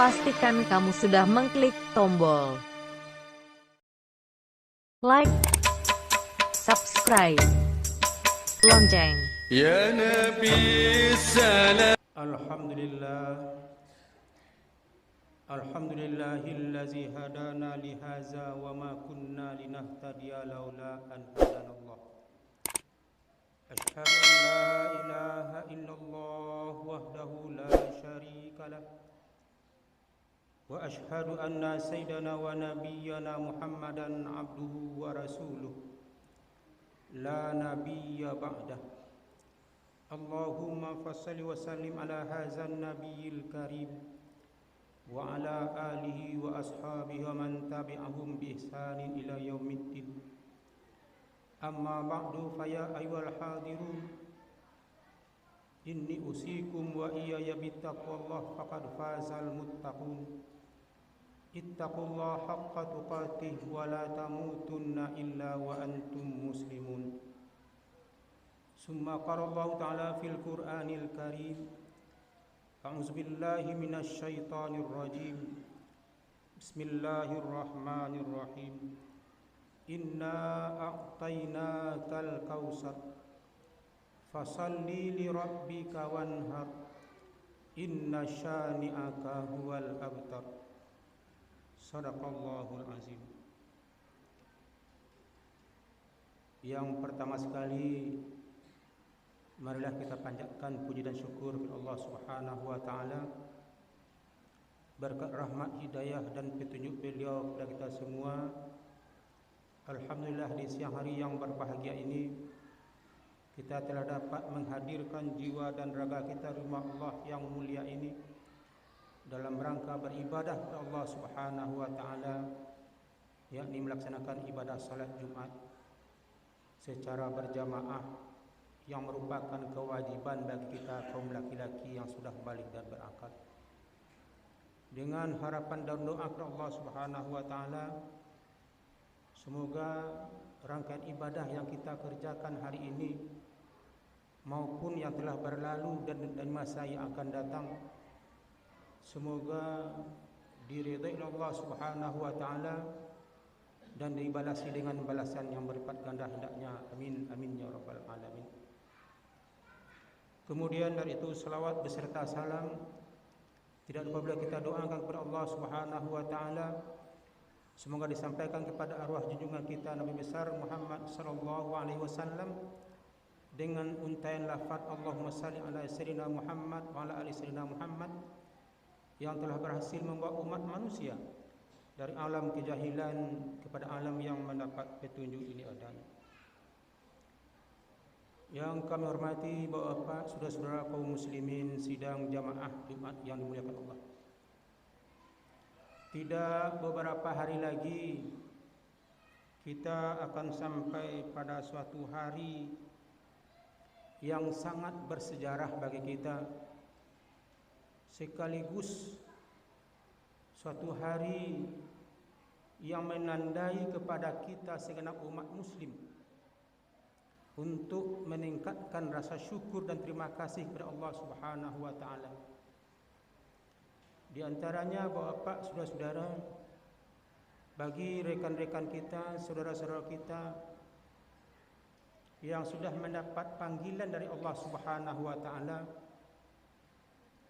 pastikan kamu sudah mengklik tombol like, subscribe, lonceng. Ya Nabi salam. Alhamdulillahillazi hadana lihaza wa ma kunna linahtadiya laula an hadanallah. Ashhadu an la ilaha illallah wahdahu la syarika lah. Wa ashhadu anna sayyidana wa nabiyyana Muhammadan abduhu wa rasuluh. La nabiyya ba'dah. Allahumma fassalli wa sallim ala hadzal nabiyil karim wa ala alihi wa ashabihi wa man tabi'ahum bi ihsanin ila yaumiddin. Amma ba'du, fa ya ayyuhal hadirun, inni usikum wa iyaya bittaqwallah faqad fazal muttaqun. Ittaqullaha haqqa tuqatih wa la tamutunna illa wa antum muslimun. Summa qala Allah ta'ala fil Qur'anil Karim, a'udzu billahi minasy syaithanir rajim. Bismillahirrahmanirrahim. Inna a'tainakal kautsar fasalli li rabbika wanhar inna syani'aka huwal abtar. Shadaqallahul azim. Yang pertama sekali, marilah kita panjatkan puji dan syukur kepada Allah Subhanahu wa taala. Berkat rahmat, hidayah dan petunjuk beliau kepada kita semua, alhamdulillah di siang hari yang berbahagia ini kita telah dapat menghadirkan jiwa dan raga kita di rumah Allah yang mulia ini dalam rangka beribadah kepada Allah Subhanahu wa taala, yakni melaksanakan ibadah salat Jumat secara berjamaah yang merupakan kewajiban bagi kita kaum laki-laki yang sudah balik dan berakal. Dengan harapan dan doa kepada Allah Subhanahu wa taala, semoga rangkaian ibadah yang kita kerjakan hari ini maupun yang telah berlalu dan masa yang akan datang, semoga diridai Allah Subhanahu wa taala dan dibalasi dengan balasan yang berlipat ganda hendaknya. Amin amin ya rabbal alamin. Kemudian dari itu salawat beserta salam tidak lupa bila kita doakan kepada Allah Subhanahu wa taala, semoga disampaikan kepada arwah junjungan kita Nabi besar Muhammad sallallahu alaihi wasallam dengan untaian lafaz Allahumma salli ala sayyidina Muhammad wa ala ali sayyidina Muhammad, yang telah berhasil membawa umat manusia dari alam kejahilan kepada alam yang mendapat petunjuk ini adanya. Yang kami hormati Bapak-bapak, saudara-saudara kaum muslimin sidang jamaah Jumat yang dimuliakan Allah. Tidak beberapa hari lagi kita akan sampai pada suatu hari yang sangat bersejarah bagi kita, sekaligus suatu hari yang menandai kepada kita segenap umat muslim untuk meningkatkan rasa syukur dan terima kasih kepada Allah Subhanahu wa taala. Di antaranya Bapak, saudara-saudara, bagi rekan-rekan kita, saudara-saudara kita yang sudah mendapat panggilan dari Allah Subhanahu wa taala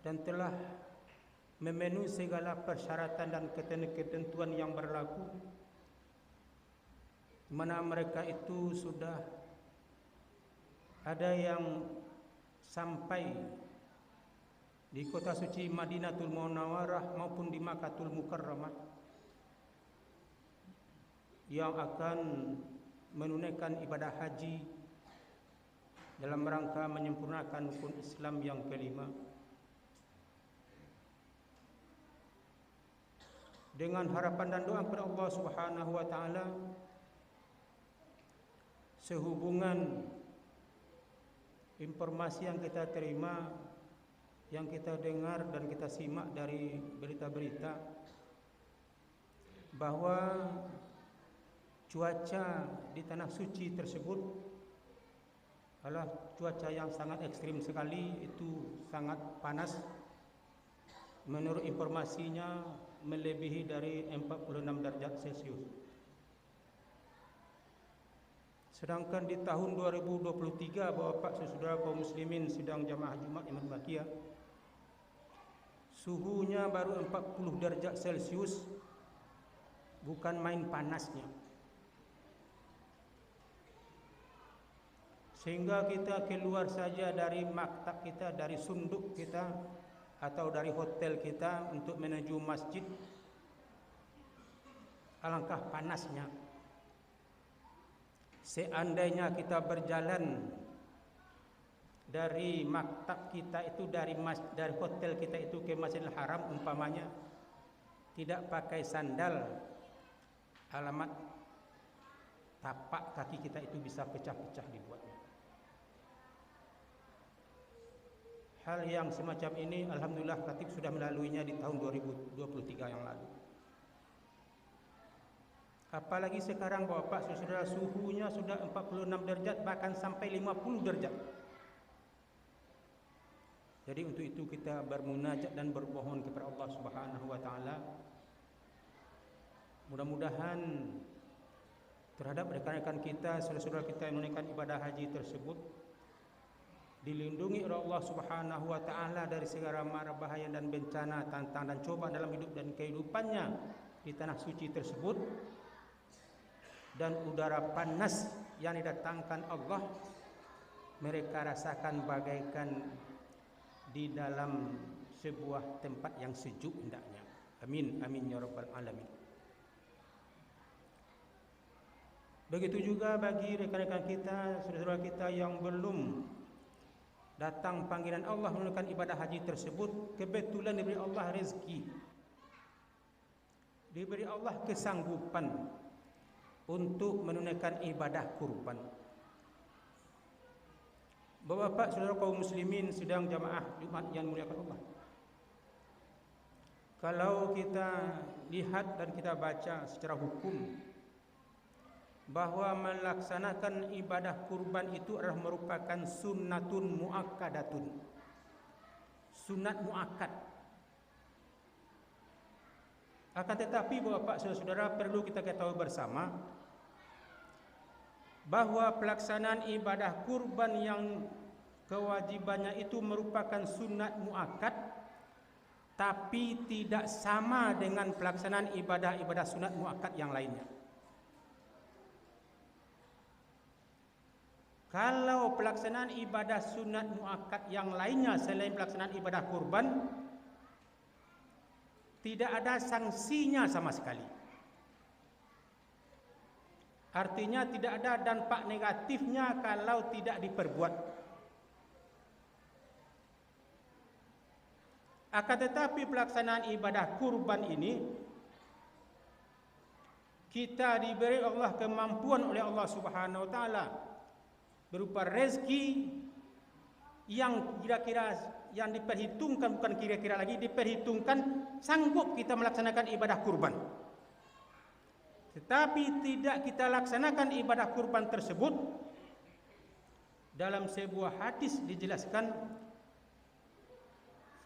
dan telah memenuhi segala persyaratan dan ketentuan yang berlaku, mana mereka itu sudah ada yang sampai di kota suci Madinatul Munawwarah maupun di Makkahul Mukarramah, yang akan menunaikan ibadah haji dalam rangka menyempurnakan rukun Islam yang kelima. Dengan harapan dan doa kepada Allah Subhanahu wa taala, sehubungan informasi yang kita terima, yang kita dengar dan kita simak dari berita-berita, bahwa cuaca di tanah suci tersebut adalah cuaca yang sangat ekstrim sekali, itu sangat panas menurut informasinya melebihi dari 46 derajat Celcius. Sedangkan di tahun 2023 Bapak saudara kaum muslimin sidang jamaah Jumat yang berbahagia, suhunya baru 40 derajat Celcius, bukan main panasnya. Sehingga kita keluar saja dari maktab kita, dari sunduk kita atau dari hotel kita untuk menuju masjid, alangkah panasnya. Seandainya kita berjalan dari maktab kita itu, dari hotel kita itu ke Masjidil Haram umpamanya, tidak pakai sandal, alamat tapak kaki kita itu bisa pecah-pecah dibuatnya. Hal yang semacam ini alhamdulillah Khatib sudah melaluinya di tahun 2023 yang lalu. Apalagi sekarang Bapak saudara, suhunya sudah 46 derajat bahkan sampai 50 derajat. Jadi untuk itu kita bermunajat dan bermohon kepada Allah Subhanahu wa taala, mudah-mudahan terhadap rekan-rekan kita, saudara-saudara kita yang menunaikan ibadah haji tersebut dilindungi oleh Allah Subhanahu wa taala dari segala mara bahaya dan bencana, tantangan dan cobaan dalam hidup dan kehidupannya di tanah suci tersebut, dan udara panas yang didatangkan Allah mereka rasakan bagaikan di dalam sebuah tempat yang sejuk hendaknya. Amin amin ya rabbal alamin. Begitu juga bagi rekan-rekan kita, saudara-saudara kita yang belum datang panggilan Allah menunaikan ibadah haji tersebut, kebetulan diberi Allah rezeki, diberi Allah kesanggupan untuk menunaikan ibadah kurban. Bapak saudara kaum muslimin sidang jamaah Jumat yang muliakan Allah, kalau kita lihat dan kita baca secara hukum bahwa melaksanakan ibadah kurban itu adalah merupakan sunnatun muakkadatun, sunat muakkad. Akan tetapi Bapak saudara perlu kita ketahui bersama bahwa pelaksanaan ibadah kurban yang kewajibannya itu merupakan sunat muakkad, tapi tidak sama dengan pelaksanaan ibadah-ibadah sunat muakkad yang lainnya. Kalau pelaksanaan ibadah sunat muakkad yang lainnya selain pelaksanaan ibadah kurban, tidak ada sanksinya sama sekali. Artinya tidak ada dampak negatifnya kalau tidak diperbuat. Akan tetapi pelaksanaan ibadah kurban ini kita diberi Allah kemampuan oleh Allah Subhanahu wa taala berupa rezeki yang kira-kira yang diperhitungkan, bukan kira-kira lagi, diperhitungkan sanggup kita melaksanakan ibadah kurban. Tetapi tidak kita laksanakan ibadah kurban tersebut, dalam sebuah hadis dijelaskan,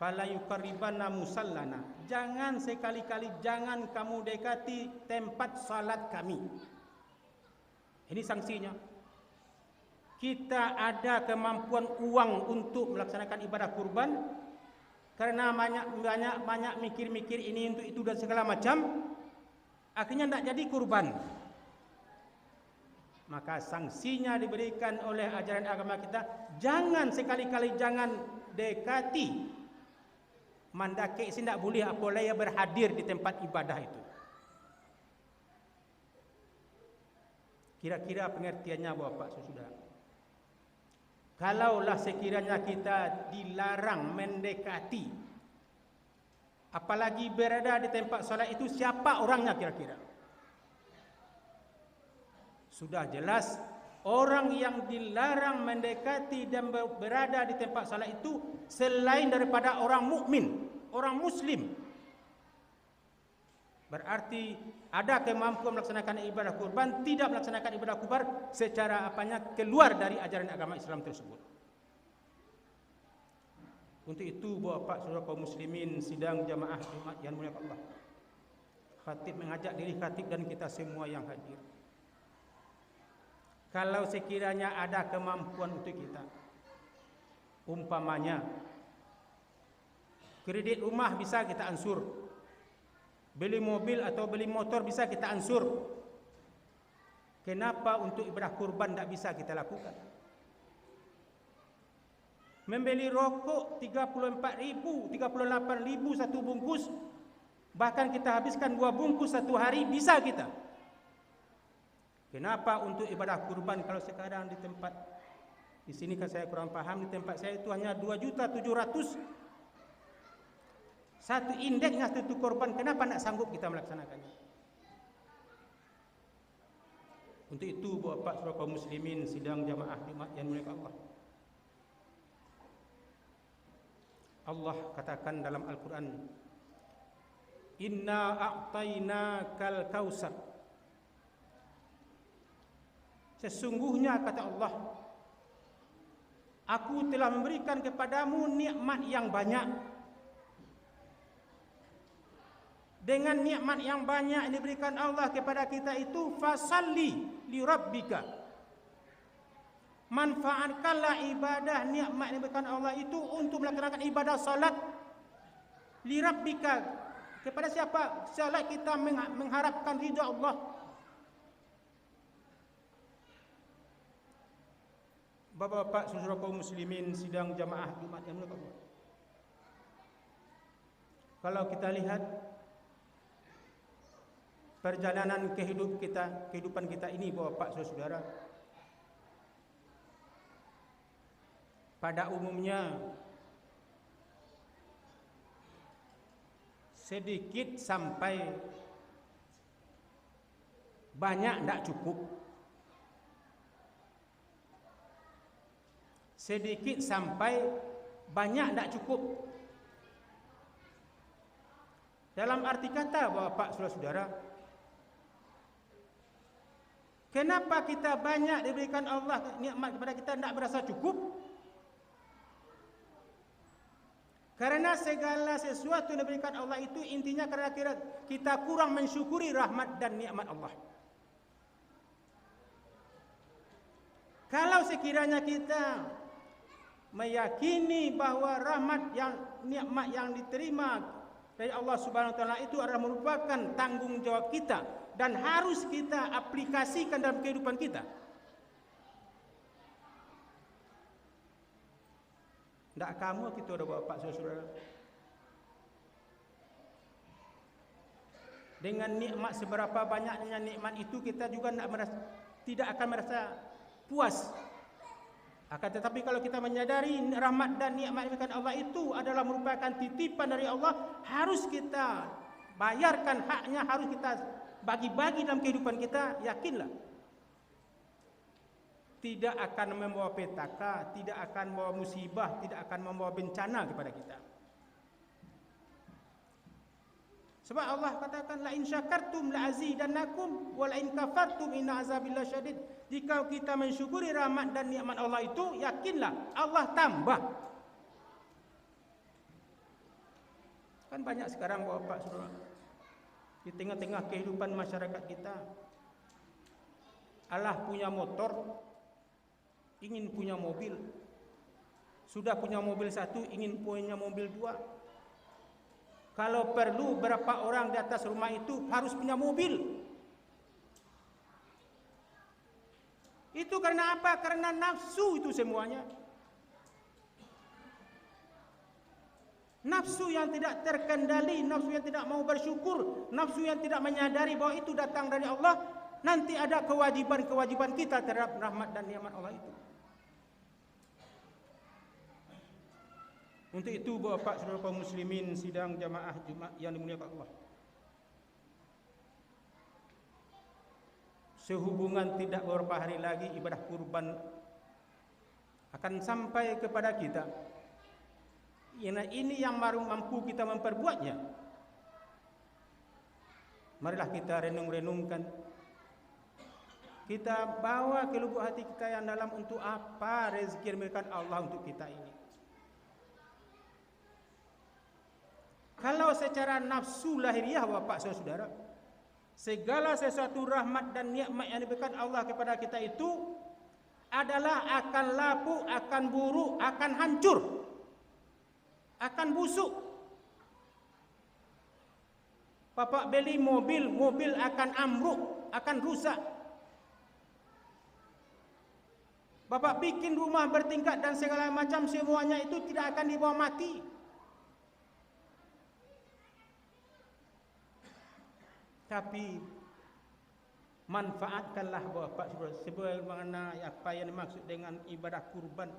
fala yuqarribanna musallana, jangan sekali-kali jangan kamu dekati tempat salat kami. Ini sanksinya. Kita ada kemampuan uang untuk melaksanakan ibadah kurban, karena banyak mikir-mikir ini untuk itu dan segala macam, akhirnya tidak jadi kurban. Maka sanksinya diberikan oleh ajaran agama kita, jangan sekali-kali jangan dekati mandake, tidak boleh apalagi berhadir di tempat ibadah itu. Kira-kira pengertiannya Bapak saudara. Kalaulah sekiranya kita dilarang mendekati, apalagi berada di tempat salat itu, siapa orangnya kira-kira? Sudah jelas orang yang dilarang mendekati dan berada di tempat salat itu selain daripada orang mukmin, orang muslim. Berarti ada kemampuan melaksanakan ibadah kurban, tidak melaksanakan ibadah kurban secara keluar dari ajaran agama Islam tersebut. Untuk itu Bapak saudara kaum muslimin sidang jamaah Jumat yang mulia Allah, khatib mengajak diri khatib dan kita semua yang hadir, kalau sekiranya ada kemampuan untuk kita, umpamanya kredit rumah bisa kita ansur, beli mobil atau beli motor bisa kita ansur, kenapa untuk ibadah kurban tidak bisa kita lakukan? Membeli rokok 34.000, 38.000 satu bungkus, bahkan kita habiskan 2 bungkus satu hari, bisa kita. Kenapa untuk ibadah kurban kalau sekarang di tempat, di sini kan saya kurang paham, di tempat saya itu hanya 2.700.000 satu indeksnya satu kurban, kenapa tidak sanggup kita melaksanakannya? Untuk itu Bapak saudara kaum muslimin sidang jamaah Jumat yang mulia Allah, Allah katakan dalam Al-Quran, Inna a'tainakal kausar, sesungguhnya kata Allah, aku telah memberikan kepadamu nikmat yang banyak. Dengan nikmat yang banyak yang diberikan Allah kepada kita itu, fasalli li rabbika, manfaatkanlah ibadah nikmat yang diberikan Allah itu untuk melaksanakan ibadah salat li rabbika. Kepada siapa? Salat kita mengharapkan ridha Allah. Bapak-bapak saudara kaum muslimin sidang jamaah Jumat yang mulia Allah, kalau kita lihat perjalanan kehidupan kita ini Bapak saudara, pada umumnya sedikit sampai banyak tidak cukup, sedikit sampai banyak tidak cukup. Dalam arti kata Bapak saudara, kenapa kita banyak diberikan Allah nikmat kepada kita tidak berasa cukup? Karena segala sesuatu yang diberikan Allah itu intinya karena kita kurang mensyukuri rahmat dan nikmat Allah. Kalau sekiranya kita meyakini bahwa rahmat yang nikmat yang diterima dari Allah Subhanahu wa taala itu adalah merupakan tanggung jawab kita dan harus kita aplikasikan dalam kehidupan kita, tidak kamu kita ada Bapak saudara, dengan nikmat seberapa banyaknya nikmat itu kita juga tidak akan merasa puas. Akan tetapi kalau kita menyadari rahmat dan nikmat yang Allah itu adalah merupakan titipan dari Allah, harus kita bayarkan haknya, harus kita bagi-bagi dalam kehidupan kita, yakinlah tidak akan membawa petaka, tidak akan membawa musibah, tidak akan membawa bencana kepada kita. Sebab Allah katakan, la in syakartum la azidannakum wa la in kafartum inna azabillahi syadid. Jika kita mensyukuri rahmat dan nikmat Allah itu, yakinlah Allah tambah. Kan banyak sekarang Bapak Saudara, di tengah-tengah kehidupan masyarakat kita, Allah punya motor, ingin punya mobil. Sudah punya mobil satu, ingin punya mobil dua. Kalau perlu berapa orang di atas rumah itu harus punya mobil. Itu karena apa? Karena nafsu itu semuanya. Nafsu yang tidak terkendali, nafsu yang tidak mau bersyukur, nafsu yang tidak menyadari bahwa itu datang dari Allah. Nanti ada kewajiban-kewajiban kita terhadap rahmat dan nikmat Allah itu. Untuk itu Bapak saudara kaum muslimin sidang jamaah Jumat yang dimuliakan Allah, sehubungan tidak beberapa hari lagi ibadah kurban akan sampai kepada kita. Ini yang baru mampu kita memperbuatnya. Marilah kita renung-renungkan, kita bawa ke lubuk hati kita yang dalam, untuk apa rezeki yang diberikan Allah untuk kita ini. Kalau secara nafsu lahiriah bapak saudara, segala sesuatu rahmat dan nikmat yang diberikan Allah kepada kita itu adalah akan lapuk, akan buruk, akan hancur, akan busuk. Bapak beli mobil, mobil akan ambruk, akan rusak. Bapak bikin rumah bertingkat dan segala macam, semuanya itu tidak akan dibawa mati. Tapi manfaatkanlah bapak sebagaimana apa yang dimaksud dengan ibadah kurban.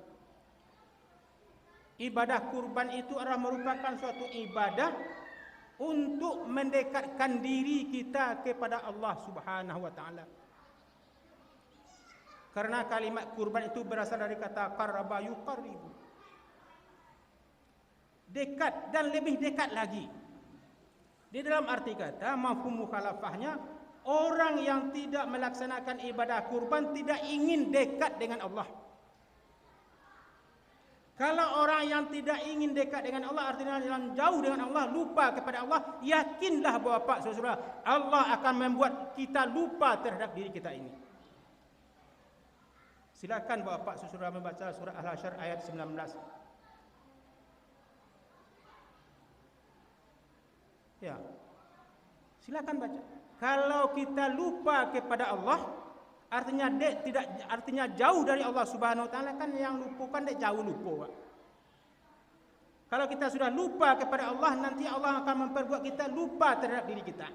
Ibadah kurban itu adalah merupakan suatu ibadah untuk mendekatkan diri kita kepada Allah Subhanahu wa taala. Karena kalimat kurban itu berasal dari kata qarraba yuqarribu. Dekat dan lebih dekat lagi. Di dalam arti kata mafhum mukhalafahnya, orang yang tidak melaksanakan ibadah kurban tidak ingin dekat dengan Allah. Kalau orang yang tidak ingin dekat dengan Allah, artinya yang jauh dengan Allah, lupa kepada Allah, yakinlah bapak saudara, Allah akan membuat kita lupa terhadap diri kita ini. Silakan bapak saudara membaca surah Al-Hasyr ayat 19. Ya. Silakan baca. Kalau kita lupa kepada Allah, artinya jauh dari Allah Subhanahu wa taala, kan yang lupa kan jauh lupa, Pak. Kalau kita sudah lupa kepada Allah, nanti Allah akan memperbuat kita lupa terhadap diri kita.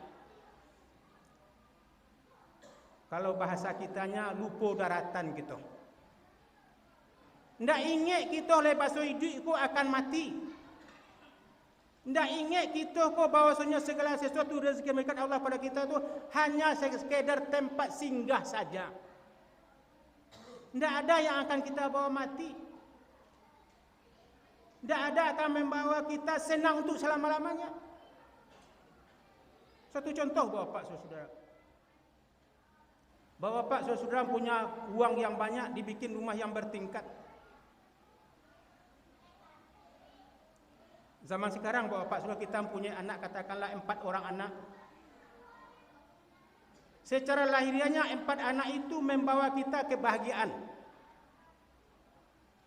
Kalau bahasa kitanya lupa daratan gitu. Ndak ingat kita oleh bahasa hidup itu akan mati. Ndak ingat kita kok bahwasanya segala sesuatu rezeki yang Allah pada kita itu hanya sekedar tempat singgah saja. Ndak ada yang akan kita bawa mati. Ndak ada akan membawa kita senang untuk selama-lamanya. Satu contoh bapak saudara. Bapak saudara punya uang yang banyak, dibikin rumah yang bertingkat. Zaman sekarang bapak saudara kita punya anak, katakanlah 4 orang anak. Secara lahiriahnya 4 anak itu membawa kita kebahagiaan.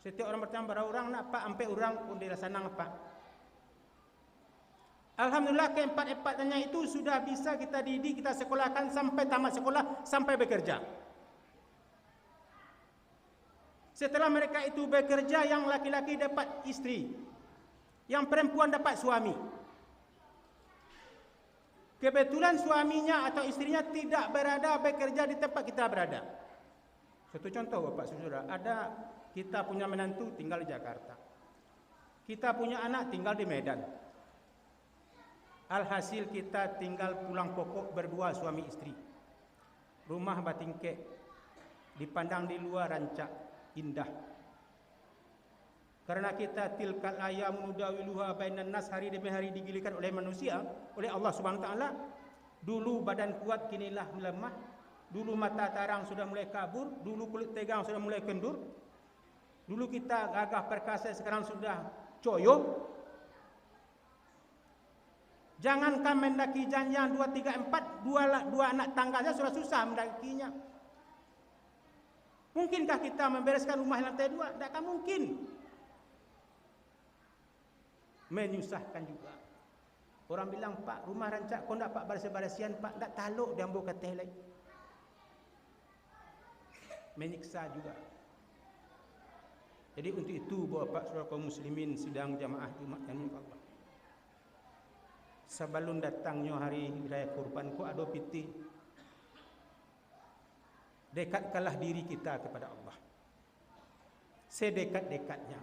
Setiap orang bertanya berapa orang nak pak, sampai orang pun dirasana pak. Alhamdulillah keempat-empatnya itu sudah bisa kita didik, kita sekolahkan sampai tamat sekolah, sampai bekerja. Setelah mereka itu bekerja, yang laki-laki dapat istri, yang perempuan dapat suami. Kebetulan suaminya atau istrinya tidak berada bekerja di tempat kita berada. Satu contoh bapak saudara, ada kita punya menantu tinggal di Jakarta. Kita punya anak tinggal di Medan. Alhasil kita tinggal pulang pokok berdua suami istri. Rumah batingke, dipandang di luar rancak, indah. Karena kita tilkal ayam nudawiluha bainan nas, hari demi hari digilikan oleh manusia, oleh Allah Subhanahu wa taala. Dulu badan kuat, kinilah melemah. Dulu mata tarang sudah mulai kabur, dulu kulit tegang sudah mulai kendur. Dulu kita gagah perkasa, sekarang sudah coyo. Jangankan mendaki janjang 2, 3, 4, dua anak tangganya sudah susah mendakinya. Mungkinkah kita membereskan rumah lantai 2? Tidak akan mungkin. Menyusahkan juga. Orang bilang, pak rumah rancak kau tidak pak baris-barisian pak, tidak taluk dan buka telek. Menyiksa juga. Jadi untuk itu bapak saudara kaum muslimin sidang jamaah Jumat yang Allah. Sebelum datangnya hari raya kurban, ku ada piti. Dekatkanlah diri kita kepada Allah. Sedekat-dekatnya.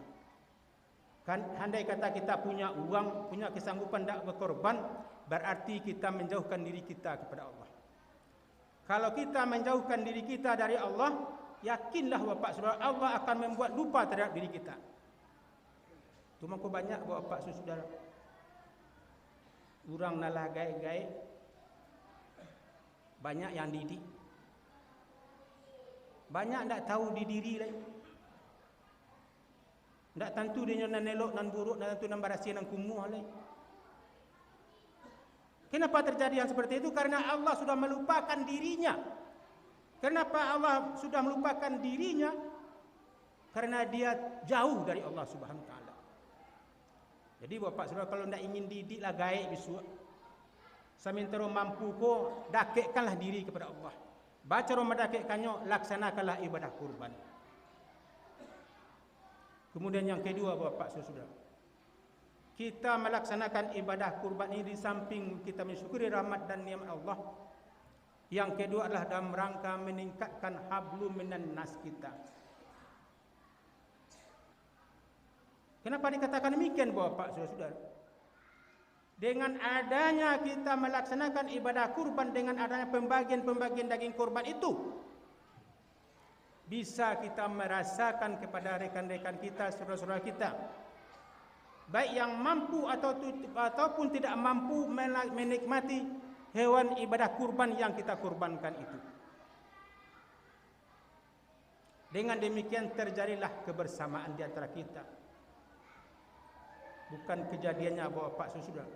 Kan andai kata kita punya uang, punya kesanggupan tak berkorban, berarti kita menjauhkan diri kita kepada Allah. Kalau kita menjauhkan diri kita dari Allah, yakinlah bapak saudara, Allah akan membuat lupa terhadap diri kita. Cuma kau banyak bapak saudara, orang nalah gaik-gaik, banyak yang didik, banyak tak tahu di diri lagi. Tak tentu dia nan elok nan buruk, dan tentu nan barasia nan kumuh lagi. Kenapa terjadi yang seperti itu? Karena Allah sudah melupakan dirinya. Kenapa Allah sudah melupakan dirinya? Karena dia jauh dari Allah Subhanahu wa taala. Jadi Bapak Saudara, kalau tidak ingin didiklah gaib bisu. Samintero mampu ko, dakekkanlah diri kepada Allah. Baca Roma dakekkannya, laksanakanlah ibadah kurban. Kemudian yang kedua Bapak Saudara, kita melaksanakan ibadah kurban ini di samping kita mensyukuri rahmat dan nikmat Allah. Yang kedua adalah dalam rangka meningkatkan hablum minan nas kita. Kenapa dikatakan demikian Bapak Saudara? Dengan adanya kita melaksanakan ibadah kurban, dengan adanya pembagian daging kurban itu, bisa kita merasakan kepada rekan-rekan kita, saudara-saudara kita, baik yang mampu ataupun tidak mampu menikmati hewan ibadah kurban yang kita kurbankan itu. Dengan demikian terjadilah kebersamaan di antara kita. Bukan kejadiannya Bapak Saudara,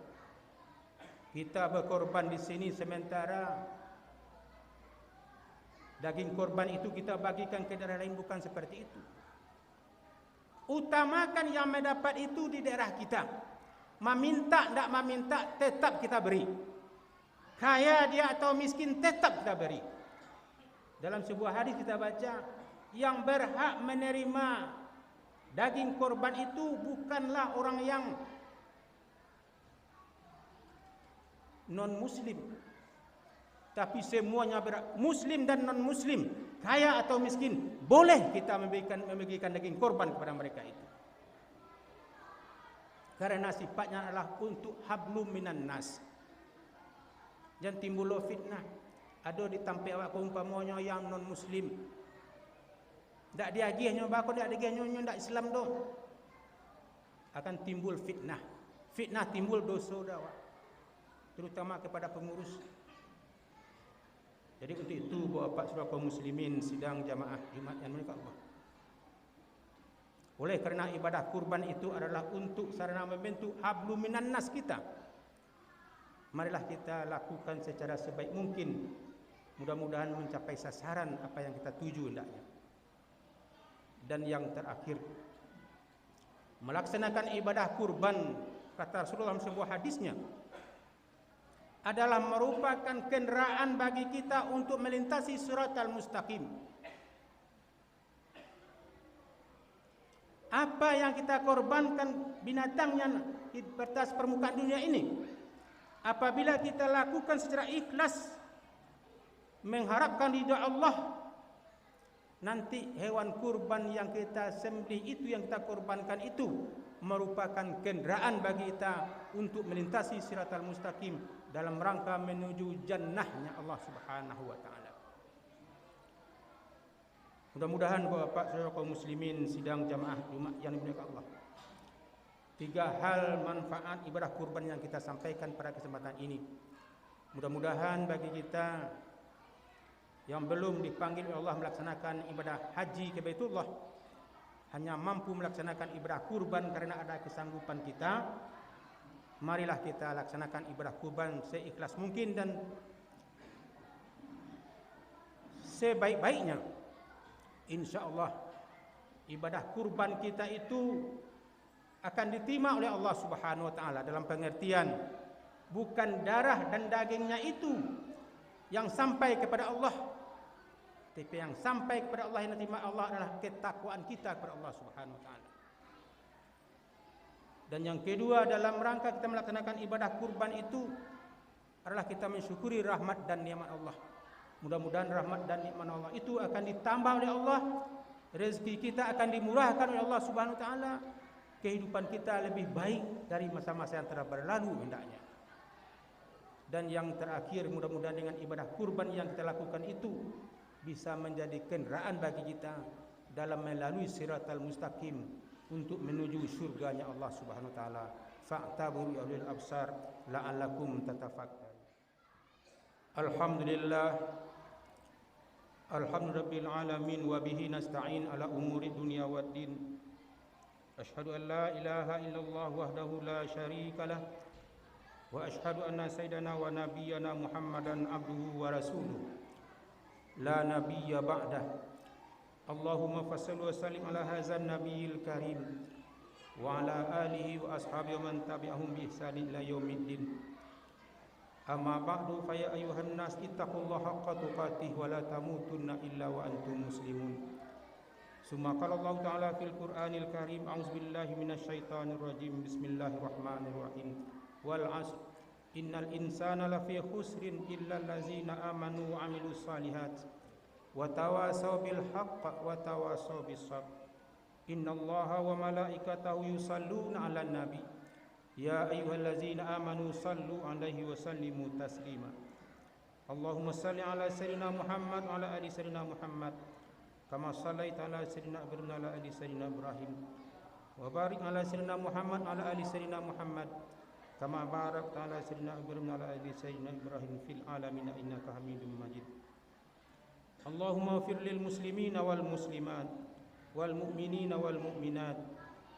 kita berkorban di sini sementara daging korban itu kita bagikan ke daerah lain, bukan seperti itu. Utamakan yang mendapat itu di daerah kita. Meminta tidak meminta tetap kita beri. Kaya dia atau miskin tetap kita beri. Dalam sebuah hadis kita baca, yang berhak menerima daging korban itu bukanlah orang yang non-muslim, tapi semuanya muslim dan non-muslim, kaya atau miskin, boleh kita membagikan daging korban kepada mereka itu. Karena sifatnya adalah untuk hablum minan nas. Jangan timbul fitnah. Ada ditampai awak umpamanya yang non-muslim, tak diagihnya bako tak diagihnya tak Islam doh, akan timbul fitnah. Fitnah timbul dosa dah, terutama kepada pengurus. Jadi untuk itu Bapak Saudara kaum muslimin sidang jamaah Jumat yang mulia Allah, oleh kerana ibadah kurban itu adalah untuk sarana membentuk hablum minan nas kita, marilah kita lakukan secara sebaik mungkin. Mudah-mudahan mencapai sasaran apa yang kita tuju hendaknya. Dan yang terakhir, melaksanakan ibadah kurban, kata Rasulullah dalam sebuah hadisnya, adalah merupakan kendaraan bagi kita untuk melintasi siratal mustaqim. Apa yang kita korbankan binatangnya di atas permukaan dunia ini, apabila kita lakukan secara ikhlas mengharapkan ridha Allah, nanti hewan kurban yang kita sembelih itu, yang kita korbankan itu, merupakan kendaraan bagi kita untuk melintasi siratal mustaqim dalam rangka menuju jannahnya Allah Subhanahu wa taala. Mudah-mudahan Bapak Saudara kaum muslimin sidang jamaah Jumat yang dimuliakan Allah, 3 hal manfaat ibadah kurban yang kita sampaikan pada kesempatan ini, mudah-mudahan bagi kita yang belum dipanggil oleh Allah melaksanakan ibadah haji ke Baitullah, hanya mampu melaksanakan ibadah kurban karena ada kesanggupan kita, marilah kita laksanakan ibadah kurban seikhlas mungkin dan sebaik-baiknya. InsyaAllah ibadah kurban kita itu akan diterima oleh Allah Subhanahu wa taala, dalam pengertian bukan darah dan dagingnya itu yang sampai kepada Allah, tapi yang sampai kepada Allah, yang diterima Allah adalah ketakwaan kita kepada Allah Subhanahu wa taala. Dan yang kedua, dalam rangka kita melaksanakan ibadah kurban itu adalah kita mensyukuri rahmat dan nikmat Allah. Mudah-mudahan rahmat dan nikmat Allah itu akan ditambah oleh Allah, rezeki kita akan dimurahkan oleh Allah Subhanahu wa taala, kehidupan kita lebih baik dari masa-masa yang telah berlalu hendaknya. Dan yang terakhir, mudah-mudahan dengan ibadah kurban yang kita lakukan itu bisa menjadi kendaraan bagi kita dalam melalui siratal mustaqim untuk menuju surganya Allah Subhanahu wa taala. Fa'tabiru ya ulil absar la'allakum tatafakkarun. Alhamdulillah, alhamdulillahil alamin, wa bihi nasta'in ala umuri dunya waddin. Asyhadu an la ilaha illallah wahdahu la syarika lah, وأشهد أن سيدنا ونبينا محمدا عبده ورسوله لا نبي بعده اللهم فصل وسلم على هذا النبي الكريم وعلى آله وأصحابه ومن تبعهم بإحسان إلى يوم الدين أما بعد فيا أيها الناس اتقوا الله حق تقاته ولا تموتن إلا وأنتم مسلمون ثم قال الله تعالى في القرآن الكريم أعوذ بالله من الشيطان الرجيم بسم الله الرحمن الرحيم والعصر إن الإنسان لفي خسر إلا الذين آمنوا وعملوا الصالحات وتواصوا بالحق وتواصوا بالصبر إن الله وملائكته يصلون على النبي يا أيها الذين آمنوا صلوا عليه وسلموا تسليما اللهم صل على سيدنا محمد وعلى آل سيدنا محمد كما صليت على سيدنا إبراهيم وعلى آل سيدنا إبراهيم وبارك على سيدنا محمد وعلى آل سيدنا محمد كما باركت على سيدنا إبراهيم وعلى آل سيدنا إبراهيم في العالمين إنك حميد مجيد اللهم اغفر للمسلمين والمسلمات والمؤمنين والمؤمنات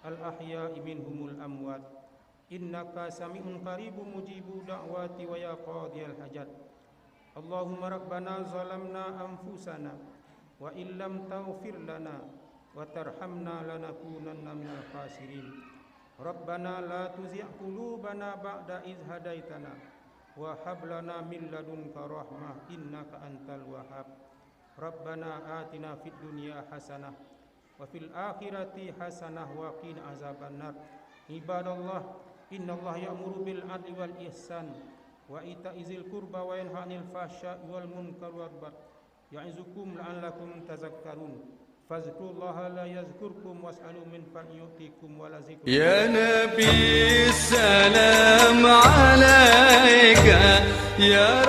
الأحياء منهم الأموات إنك سميع قريب مجيب دعوات ويا قاضي الحاجات اللهم ربنا ظلمنا أنفسنا وإن لم تغفر لنا وترحمنا لنكونن من الخاسرين ربنا لا تزغ قلوبنا بعد إذ هديتنا وهب لنا من لدنك رحمة إنك أنت الوهاب ربنا آتنا في الدنيا حسنة وفي الآخرة حسنة وقنا عذاب النار عباد الله إن الله يأمر بالعدل والإحسان وإيتاء ذي القربى وينهى عن الفحشاء والمنكر والبغي يعظكم لعلكم تذكرون فاذكروا الله لا يذكركم واسألوا من فضله يؤتكم ولذكر يا نبي السلام عليك يا